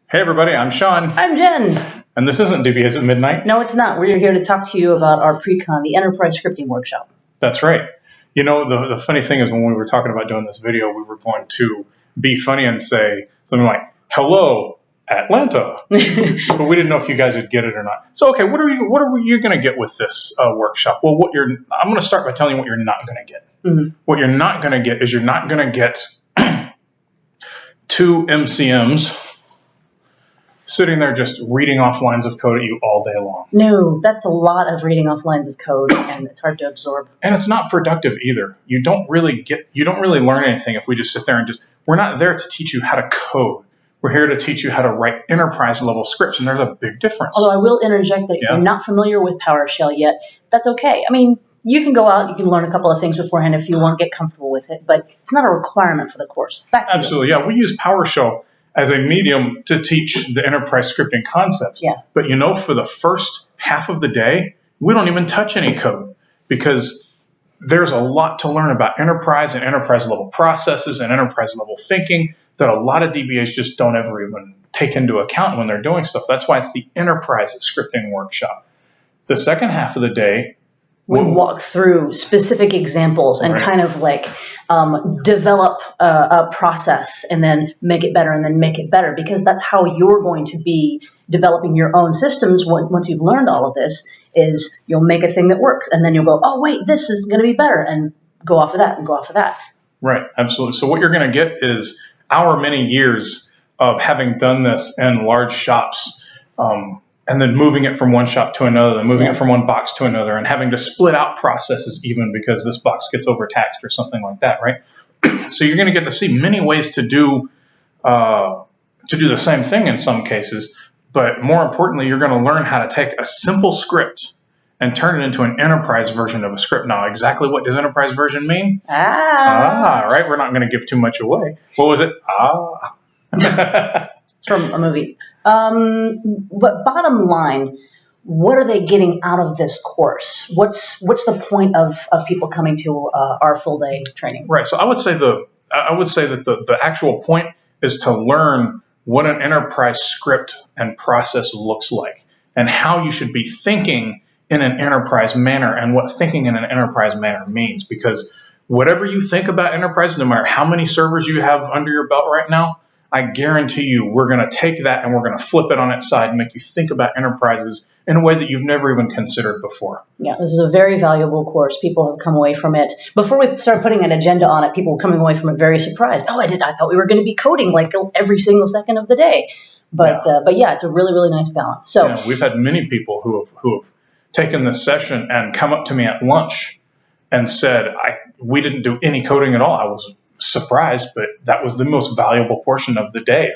Hey everybody, I'm Sean. I'm Jen. And this isn't DBAs at Midnight. No, it's not. We're here to talk to you about our precon, the Enterprise Scripting Workshop. That's right. You know, the funny thing is when we were talking about doing this video, we were going to be funny and say something like, hello, Atlanta. But we didn't know if you guys would get it or not. So, okay, what are you going to get with this workshop? Well, I'm going to start by telling you what you're not going to get. Mm-hmm. What you're not going to get is you're not going to get two MCMs sitting there just reading off lines of code at you all day long. No, that's a lot of reading off lines of code, and it's hard to absorb. And it's not productive either. You don't really learn anything if we just sit there and we're not there to teach you how to code. We're here to teach you how to write enterprise level scripts, and there's a big difference. Although I will interject that if you're not familiar with PowerShell yet, that's okay. I mean, you can go out, you can learn a couple of things beforehand if you want to get comfortable with it, but it's not a requirement for the course. Absolutely, yeah. We use PowerShell as a medium to teach the enterprise scripting concepts. Yeah. But you know, for the first half of the day, we don't even touch any code because there's a lot to learn about enterprise and enterprise level processes and enterprise level thinking that a lot of DBAs just don't ever even take into account when they're doing stuff. That's why it's the enterprise scripting workshop. The second half of the day, we walk through specific examples and kind of like develop a process and then make it better and then make it better, because that's how you're going to be developing your own systems. Once you've learned all of this, is you'll make a thing that works and then you'll go, oh, wait, this is going to be better, and go off of that and go off of that. Right, absolutely. So what you're going to get is our many years of having done this in large shops, and then moving it from one shop to another, then moving it from one box to another, and having to split out processes even because this box gets overtaxed or something like that, right? So you're going to get to see many ways to do the same thing in some cases, but more importantly, you're going to learn how to take a simple script and turn it into an enterprise version of a script. Now, exactly what does enterprise version mean? Right? We're not going to give too much away. What was it? It's from a movie. But bottom line, what are they getting out of this course? What's the point of people coming to our full day training? Right. So I would say that the actual point is to learn what an enterprise script and process looks like, and how you should be thinking in an enterprise manner, and what thinking in an enterprise manner means. Because whatever you think about enterprise, no matter how many servers you have under your belt right now, I guarantee you we're going to take that and we're going to flip it on its side and make you think about enterprises in a way that you've never even considered before. Yeah, this is a very valuable course. People have come away from it. Before we started putting an agenda on it, people were coming away from it very surprised. Oh, I thought we were going to be coding like every single second of the day. But yeah, it's a really, really nice balance. So we've had many people who have taken this session and come up to me at lunch and said, we didn't do any coding at all. I was surprised, but that was the most valuable portion of the day.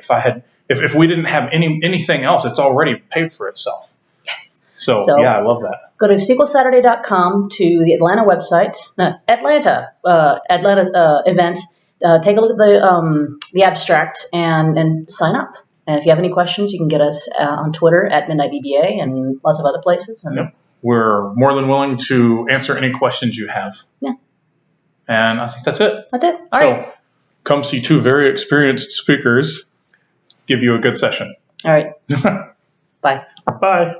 If we didn't have anything else, it's already paid for itself. Yes. So yeah, I love that. Go to SQLSaturday.com to the Atlanta website, Atlanta event. Take a look at the abstract and sign up. And if you have any questions, you can get us on Twitter at MidnightDBA and lots of other places. And yep. We're more than willing to answer any questions you have. Yeah. And I think that's it. That's it. All right. Come see two very experienced speakers give you a good session. All right. Bye. Bye.